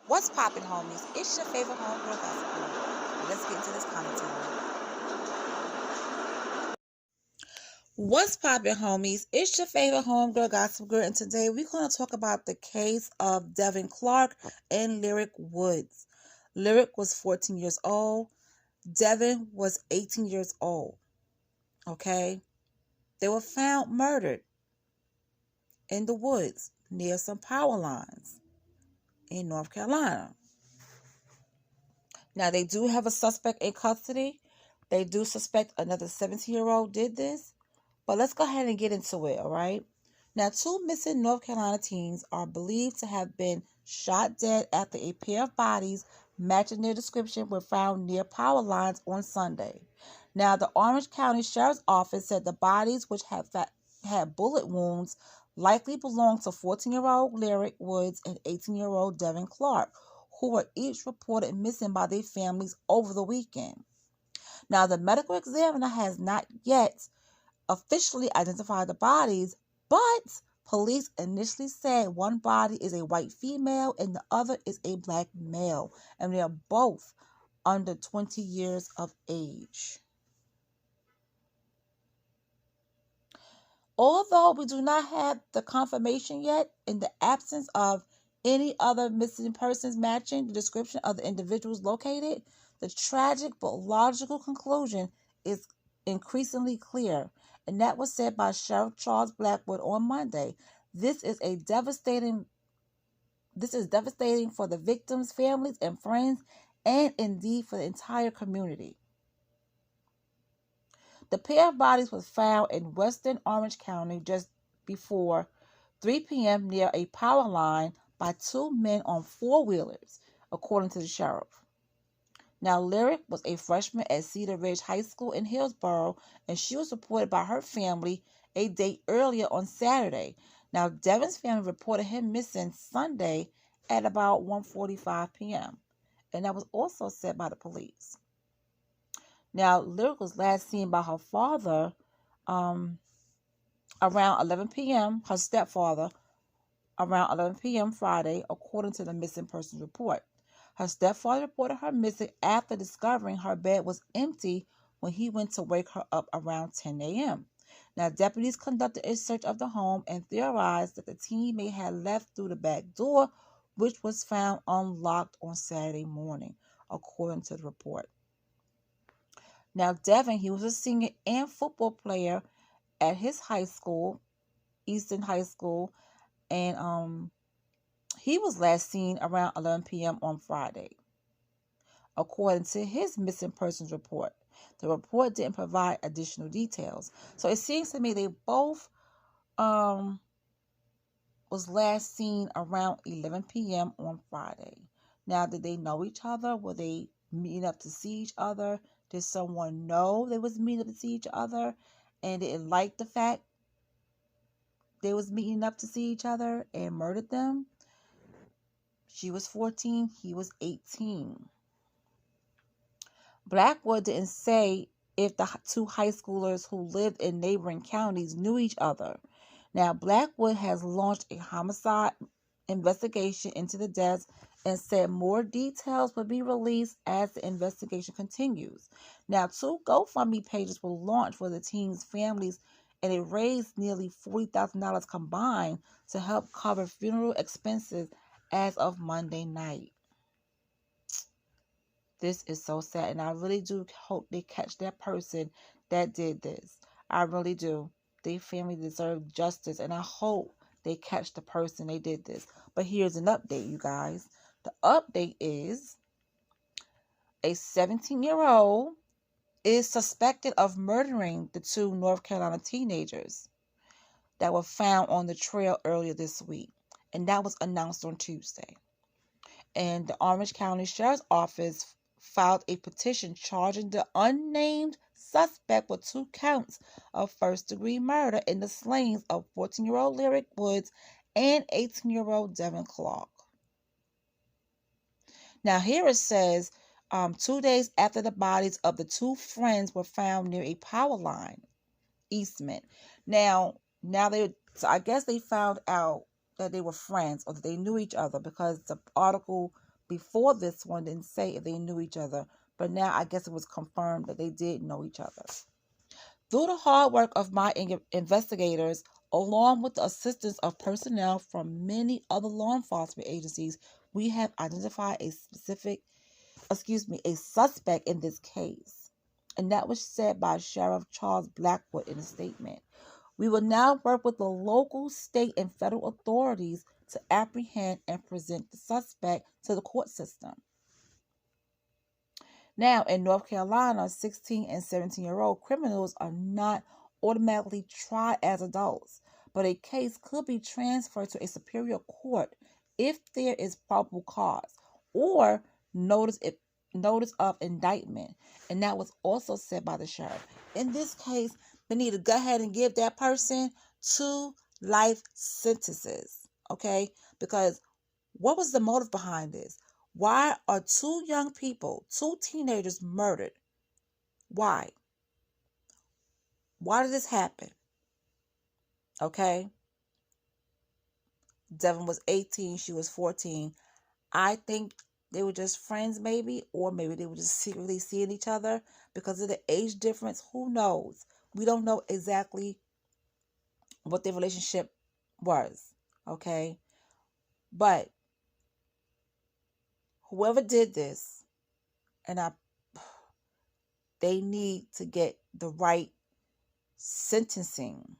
What's poppin', homies? It's your favorite homegirl gossip. Let's get into this commentary. What's poppin', homies? It's your favorite homegirl gossip girl, and today we're going to talk about the case of Devin Clark and Lyric Woods. Lyric was 14 years old. Devin was 18 years old. Okay? They were found murdered in the woods near some power lines in North Carolina. Now, they do have a suspect in custody. They do suspect another 17-year-old did this. But let's go ahead and get into it, all right? Now, two missing North Carolina teens are believed to have been shot dead after a pair of bodies matching their description were found near power lines on Sunday. Now, the Orange County Sheriff's Office said the bodies, which had bullet wounds, likely belonged to 14-year-old Lyric Woods and 18-year-old Devin Clark, who were each reported missing by their families over the weekend. Now, the medical examiner has not yet officially identified the bodies, but police initially said one body is a white female and the other is a black male, and they are both under 20 years of age. Although we do not have the confirmation yet, in the absence of any other missing persons matching the description of the individuals located, the tragic but logical conclusion is increasingly clear, and that was said by Sheriff Charles Blackwood on Monday. This is devastating for the victims' families and friends, and indeed for the entire community. The pair of bodies was found in western Orange County just before 3 p.m. near a power line by two men on four-wheelers, according to the sheriff. Now, Lyric was a freshman at Cedar Ridge High School in Hillsborough, and she was reported by her family a day earlier on Saturday. Now, Devin's family reported him missing Sunday at about 1:45 p.m., and that was also said by the police. Now, Lyric was last seen by her father around 11 p.m., her stepfather, around 11 p.m. Friday, according to the missing persons report. Her stepfather reported her missing after discovering her bed was empty when he went to wake her up around 10 a.m. Now, deputies conducted a search of the home and theorized that the teen may have left through the back door, which was found unlocked on Saturday morning, according to the report. Now, Devin, he was a senior and football player at his high school, Eastern High School, and he was last seen around 11 p.m. on Friday, according to his missing persons report. The report didn't provide additional details. So it seems to me they both was last seen around 11 p.m. on Friday. Now, did they know each other? Were they meeting up to see each other? Did someone know they was meeting up to see each other and didn't like the fact they was meeting up to see each other and murdered them? She was 14, he was 18. Blackwood didn't say if the two high schoolers who lived in neighboring counties knew each other. Now, Blackwood has launched a homicide investigation into the deaths and said more details will be released as the investigation continues. Now, two GoFundMe pages were launched for the teens' families, and it raised nearly $40,000 combined to help cover funeral expenses as of Monday night. This is so sad, and I really do hope they catch that person that did this. I really do. Their family deserves justice, and I hope they catch the person they did this. But here's an update, you guys. The update is a 17-year-old is suspected of murdering the two North Carolina teenagers that were found on the trail earlier this week, and that was announced on Tuesday. And the Orange County Sheriff's Office filed a petition charging the unnamed suspect with 2 counts of first-degree murder in the slayings of 14-year-old Lyric Woods and 18-year-old Devin Clark. Now, here it says, 2 days after the bodies of the two friends were found near a power line, Eastman. Now I guess they found out that they were friends or that they knew each other because the article before this one didn't say if they knew each other, but now I guess it was confirmed that they did know each other. Through the hard work of my investigators, along with the assistance of personnel from many other law enforcement agencies, we have identified a suspect in this case. And that was said by Sheriff Charles Blackwood in a statement. We will now work with the local, state, and federal authorities to apprehend and present the suspect to the court system. Now, in North Carolina, 16 and 17-year-old criminals are not automatically tried as adults, but a case could be transferred to a superior court if there is probable cause or notice of indictment. And that was also said by the sheriff. In this case, they need to go ahead and give that person 2 life sentences, okay? Because what was the motive behind this? Why are 2 young people, 2 teenagers murdered? Why? Why did this happen? Okay? Devin was 18, she was 14. I think they were just friends maybe, or maybe they were just secretly seeing each other because of the age difference. Who knows? We don't know exactly what their relationship was, okay? But whoever did this, and they need to get the right sentencing.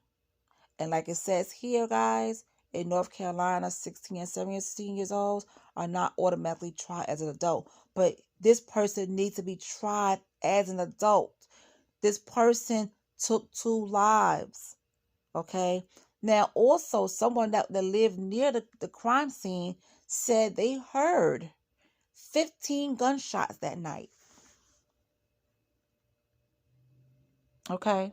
And like it says here, guys, in North Carolina, 16 and 17 years old are not automatically tried as an adult. But this person needs to be tried as an adult. This person took 2 lives. Okay? Now, also, someone that lived near the crime scene said they heard 15 gunshots that night. Okay?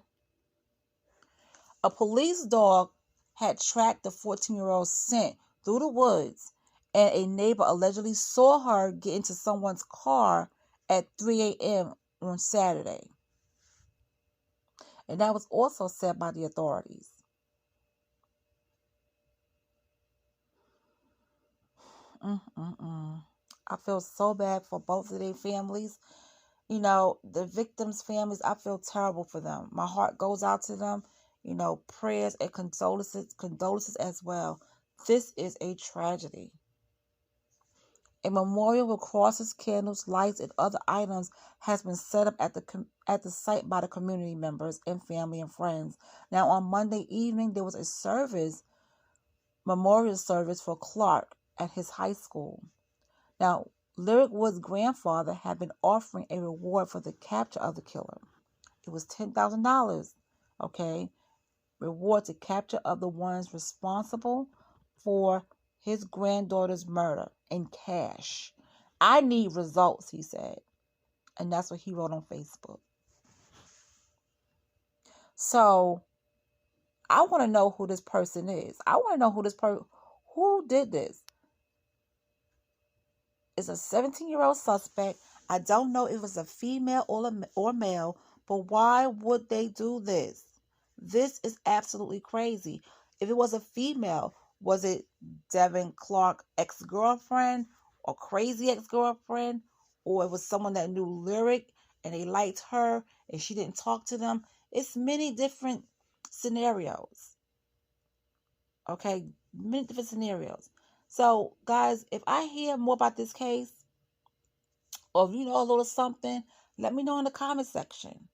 A police dog had tracked the 14-year-old's scent through the woods, and a neighbor allegedly saw her get into someone's car at 3 a.m. on Saturday. And that was also said by the authorities. I feel so bad for both of their families. You know, the victims' families, I feel terrible for them. My heart goes out to them. You know, prayers and condolences as well. This is a tragedy. A memorial with crosses, candles, lights, and other items has been set up at the site by the community members and family and friends. Now, on Monday evening, there was a memorial service for Clark at his high school. Now, Lyric Wood's grandfather had been offering a reward for the capture of the killer. It was $10,000, okay? Reward to capture of the ones responsible for his granddaughter's murder in cash. I need results, he said. And that's what he wrote on Facebook. So, I want to know who this person is. I want to know who did this. It's a 17-year-old suspect. I don't know if it was a female or male, but why would they do this? This is absolutely crazy. If it was a female, was it Devin Clark's ex-girlfriend or crazy ex-girlfriend? Or it was someone that knew Lyric and they liked her and she didn't talk to them? It's many different scenarios. Okay, many different scenarios. So, guys, if I hear more about this case, or if you know a little something, let me know in the comment section.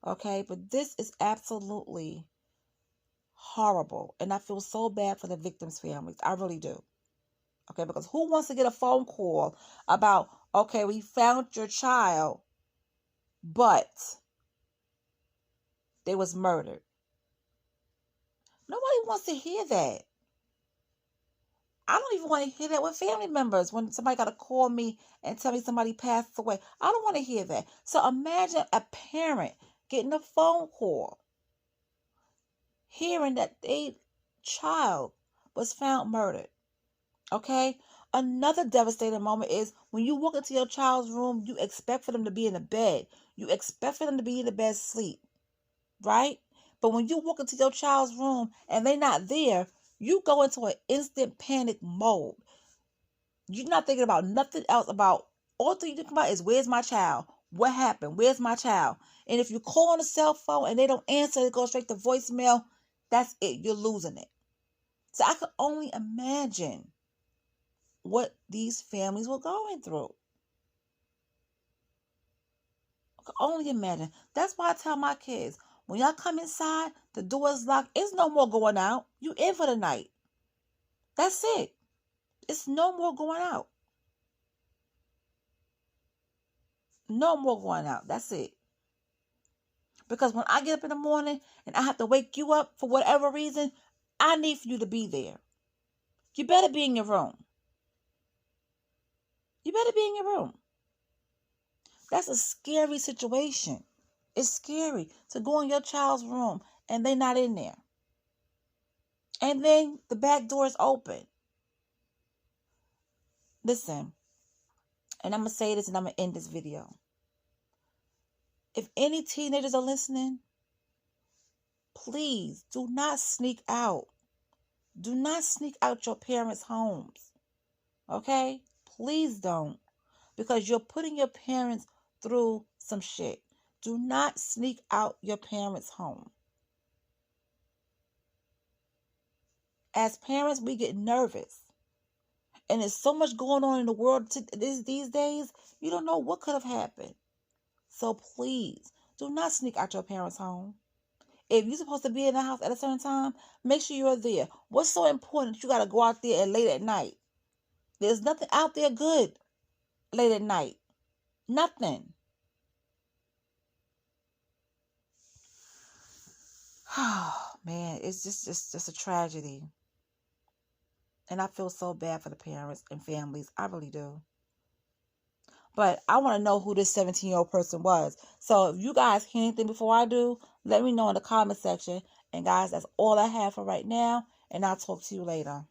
Okay, but this is absolutely horrible. And I feel so bad for the victims' families. I really do. Okay, because who wants to get a phone call about, okay, we found your child, but they was murdered? Nobody wants to hear that. I don't even want to hear that with family members when somebody got to call me and tell me somebody passed away. I don't want to hear that. So imagine a parent getting a phone call, hearing that their child was found murdered. Okay? Another devastating moment is when you walk into your child's room, you expect for them to be in the bed. You expect for them to be in the bed asleep. Right? But when you walk into your child's room and they're not there, you go into an instant panic mode. You're not thinking about nothing else about, all thing you think about is, where's my child? What happened? Where's my child? And if you call on a cell phone and they don't answer, it goes straight to voicemail, that's it. You're losing it. So I could only imagine what these families were going through. I could only imagine. That's why I tell my kids, when y'all come inside, the door is locked. It's no more going out. You in for the night. That's it. It's no more going out. No more going out. That's it. Because when I get up in the morning and I have to wake you up for whatever reason, I need for you to be there. You better be in your room. You better be in your room. That's a scary situation. It's scary to go in your child's room and they're not in there. And then the back door is open. Listen, and I'm going to say this and I'm going to end this video. If any teenagers are listening, please do not sneak out. Do not sneak out your parents' homes. Okay? Please don't. Because you're putting your parents through some shit. Do not sneak out your parents' home. As parents, we get nervous. And there's so much going on in the world these days, you don't know what could have happened. So please, do not sneak out your parents' home. If you're supposed to be in the house at a certain time, make sure you're there. What's so important that you got to go out there late at night? There's nothing out there good late at night. Nothing. Oh, man, it's just a tragedy. And I feel so bad for the parents and families. I really do. But I want to know who this 17-year-old person was. So if you guys hear anything before I do, let me know in the comment section. And guys, that's all I have for right now. And I'll talk to you later.